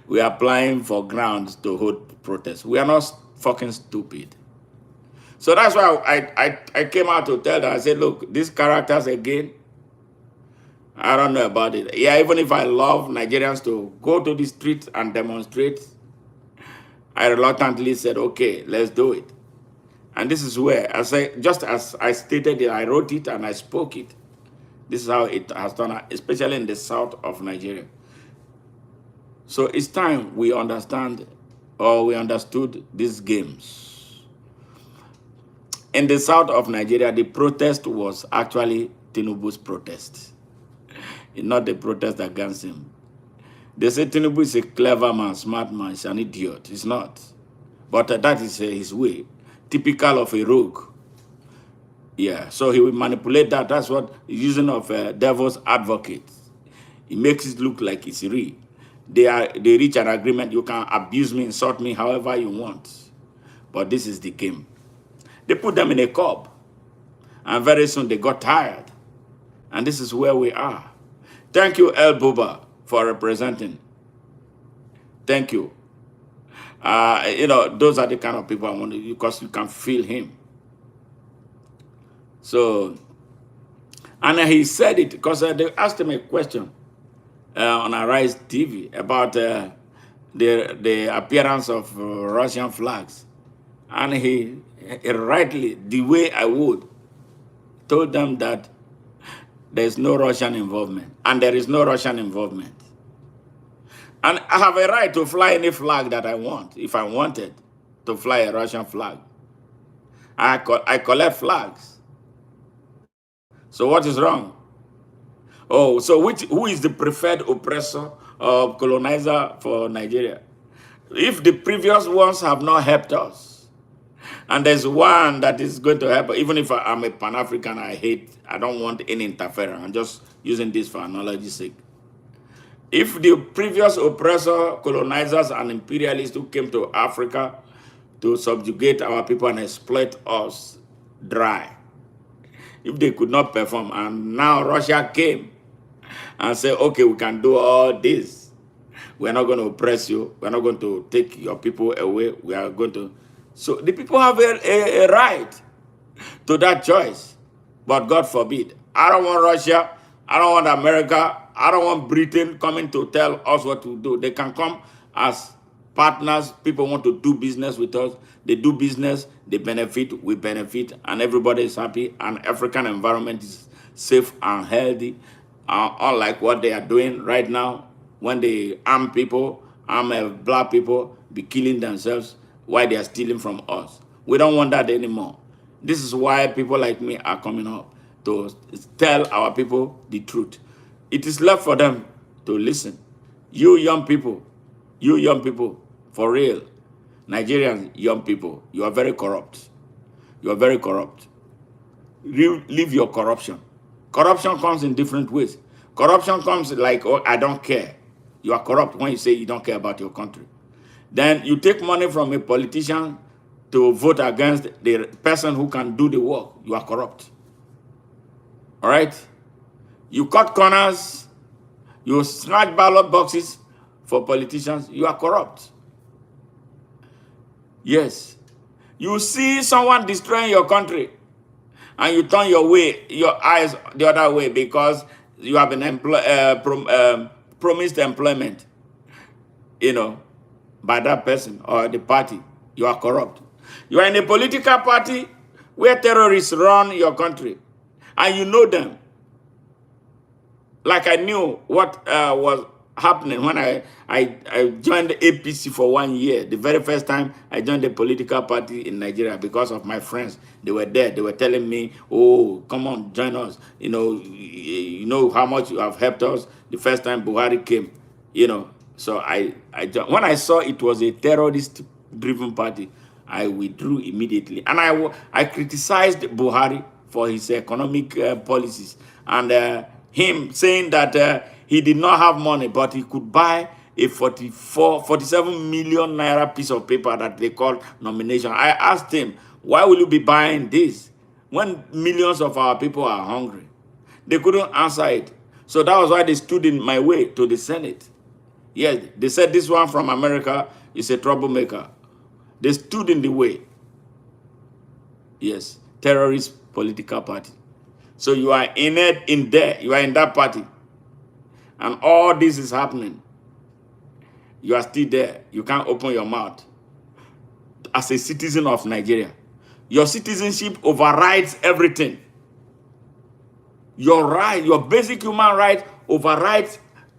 were applying for grounds to hold protests. We are not fucking stupid. So that's why I came out to tell them, I said, look, these characters again, I don't know about it. Yeah, even if I love Nigerians to go to the streets and demonstrate, I reluctantly said, okay, let's do it. And this is where, just as I stated it, I wrote it and I spoke it. This is how it has done, especially in the south of Nigeria. So it's time we understand, or we understood these games. In the south of Nigeria, the protest was actually Tinubu's protest. Not the protest against him. They say Tinubu is a clever man, smart man, he's an idiot. He's not. But that is his way, typical of a rogue. Yeah, so he will manipulate that. That's what he's using of devil's advocates. He makes it look like it's real. They reach an agreement. You can abuse me, insult me, however you want. But this is the game. They put them in a cub, and very soon they got tired. And this is where we are. Thank you, El Buba, for representing. Thank you. Those are the kind of people I want to, because you can feel him. So, and he said it because they asked him a question on Arise TV about the appearance of Russian flags. And he rightly, the way I would, told them that there's no Russian involvement, and there is no Russian involvement. And I have a right to fly any flag that I want, if I wanted to fly a Russian flag. I collect flags. So what is wrong? Oh, so who is the preferred oppressor or colonizer for Nigeria? If the previous ones have not helped us, and there's one that is going to help, even if I'm a Pan-African, I don't want any interference. I'm just using this for analogy's sake. If the previous oppressor, colonizers, and imperialists who came to Africa to subjugate our people and exploit us dry, if they could not perform, and now Russia came and said, okay, we can do all this. We're not going to oppress you. We're not going to take your people away. We are going to... So the people have a right to that choice. But God forbid. I don't want Russia. I don't want America. I don't want Britain coming to tell us what to do. They can come as partners. People want to do business with us. They do business. They benefit. We benefit. And everybody is happy. And African environment is safe and healthy. Unlike what they are doing right now, when they arm people, black people, be killing themselves while they are stealing from us. We don't want that anymore. This is why people like me are coming up to tell our people the truth. It is left for them to listen. You young people, for real, Nigerian young people, you are very corrupt. You are very corrupt. Leave your corruption. Corruption comes in different ways. Corruption comes like, oh, I don't care. You are corrupt when you say you don't care about your country. Then you take money from a politician to vote against the person who can do the work. You are corrupt. All right? You cut corners. You snatch ballot boxes for politicians. You are corrupt. Yes. You see someone destroying your country, and you turn your eyes the other way because you have been promised employment, by that person or the party. You are corrupt. You are in a political party where terrorists run your country, and you know them. Like I knew what was happening when I joined the APC for 1 year. The very first time I joined a political party in Nigeria because of my friends. They were there. They were telling me, oh, come on, join us. You know how much you have helped us the first time Buhari came. So I when I saw it was a terrorist-driven party, I withdrew immediately. And I criticized Buhari for his economic policies. And him saying that he did not have money, but he could buy a 47 million naira piece of paper that they call nomination. I asked him, why will you be buying this when millions of our people are hungry? They couldn't answer it. So that was why they stood in my way to the Senate. Yes, they said this one from America is a troublemaker. They stood in the way. Yes, terrorist political party. So you are in there. You are in that party. And all this is happening. You are still there. You can't open your mouth. As a citizen of Nigeria, your citizenship overrides everything. Your right, your basic human right overrides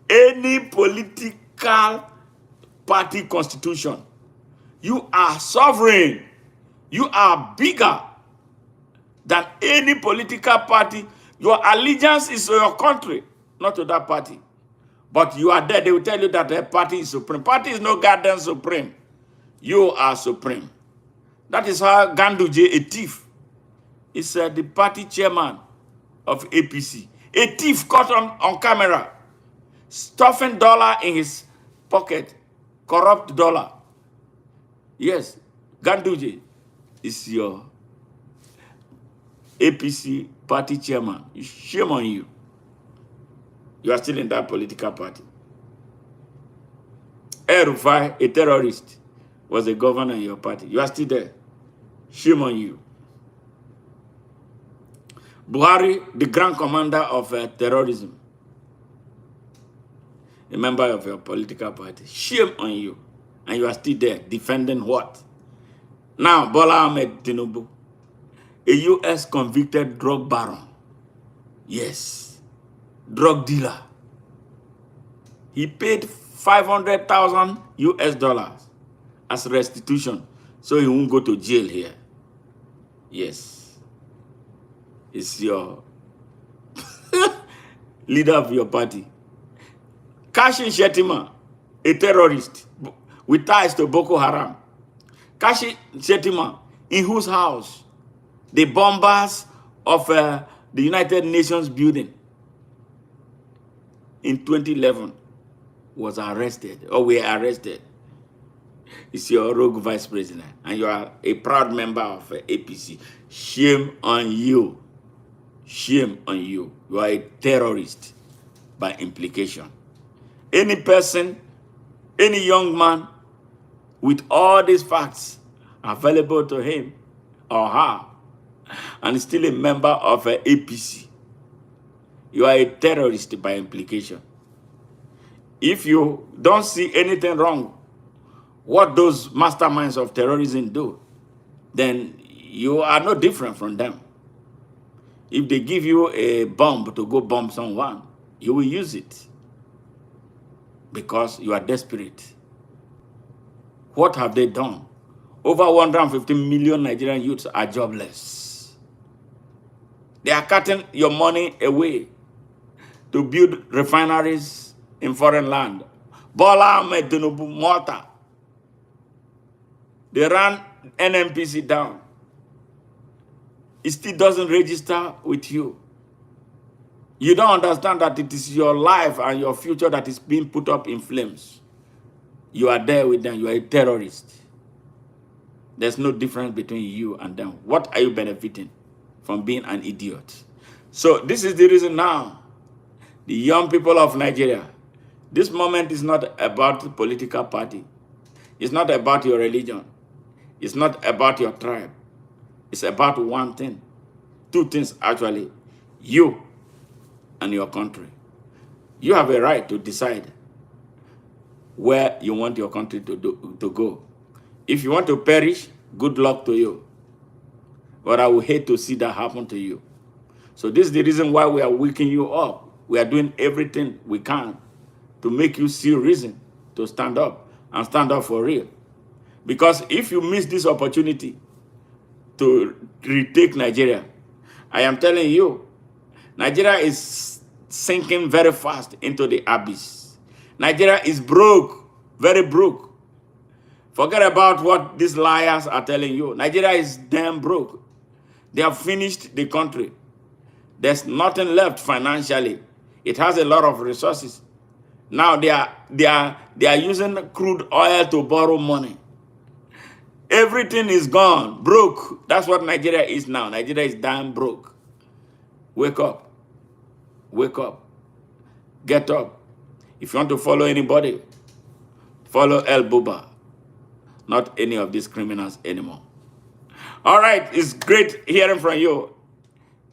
any political party constitution. You are sovereign. You are bigger than any political party. Your allegiance is to your country, not to that party. But you are there. They will tell you that the party is supreme. Party is no goddamn supreme. You are supreme. That is how Ganduje, a thief, is the party chairman of APC. A thief caught on camera, stuffing dollar in his pocket, corrupt dollar. Yes, Ganduje is your APC party chairman. Shame on you. You are still in that political party. El-Rufai, a terrorist, was a governor in your party. You are still there. Shame on you. Buhari, the grand commander of terrorism, a member of your political party. Shame on you. And you are still there, defending what? Now, Bola Ahmed Tinubu, a U.S. convicted drug baron. Yes, drug dealer. He paid 500,000 US dollars as restitution so he won't go to jail here. Yes. It's your leader of your party. Kashim Shettima, a terrorist with ties to Boko Haram. Kashim Shettima, in whose house the bombers of the United Nations building in 2011 was arrested, or were arrested. It's your rogue vice president, and you are a proud member of APC. Shame on you. Shame on you. You are a terrorist by implication. Any person, any young man with all these facts available to him or her, and still a member of APC, you are a terrorist by implication. If you don't see anything wrong what those masterminds of terrorism do, then you are no different from them. If they give you a bomb to go bomb someone, you will use it because you are desperate. What have they done? Over 150 million Nigerian youths are jobless. They are cutting your money away to build refineries in foreign land. Bola Ahmed Tinubu, Malta. They ran NNPC down. It still doesn't register with you. You don't understand that it is your life and your future that is being put up in flames. You are there with them. You are a terrorist. There's no difference between you and them. What are you benefiting from being an idiot? So this is the reason now, the young people of Nigeria, this moment is not about the political party. It's not about your religion. It's not about your tribe. It's about one thing. Two things, actually. You and your country. You have a right to decide where you want your country to go. If you want to perish, good luck to you. But I would hate to see that happen to you. So this is the reason why we are waking you up. We are doing everything we can to make you see reason to stand up and stand up for real. Because if you miss this opportunity to retake Nigeria, I am telling you, Nigeria is sinking very fast into the abyss. Nigeria is broke, very broke. Forget about what these liars are telling you. Nigeria is damn broke. They have finished the country. There's nothing left financially. It has a lot of resources. Now they are using crude oil to borrow money. Everything is gone, broke. That's what Nigeria is now. Nigeria is damn broke. Wake up. Wake up. Get up. If you want to follow anybody, follow El Buba. Not any of these criminals anymore. All right, it's great hearing from you.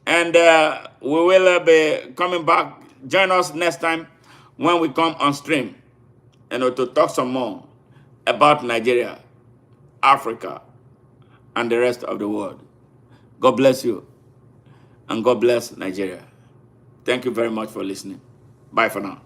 And we will be coming back. Join us next time when we come on stream, to talk some more about Nigeria, Africa, and the rest of the world. God bless you, and God bless Nigeria. Thank you very much for listening. Bye for now.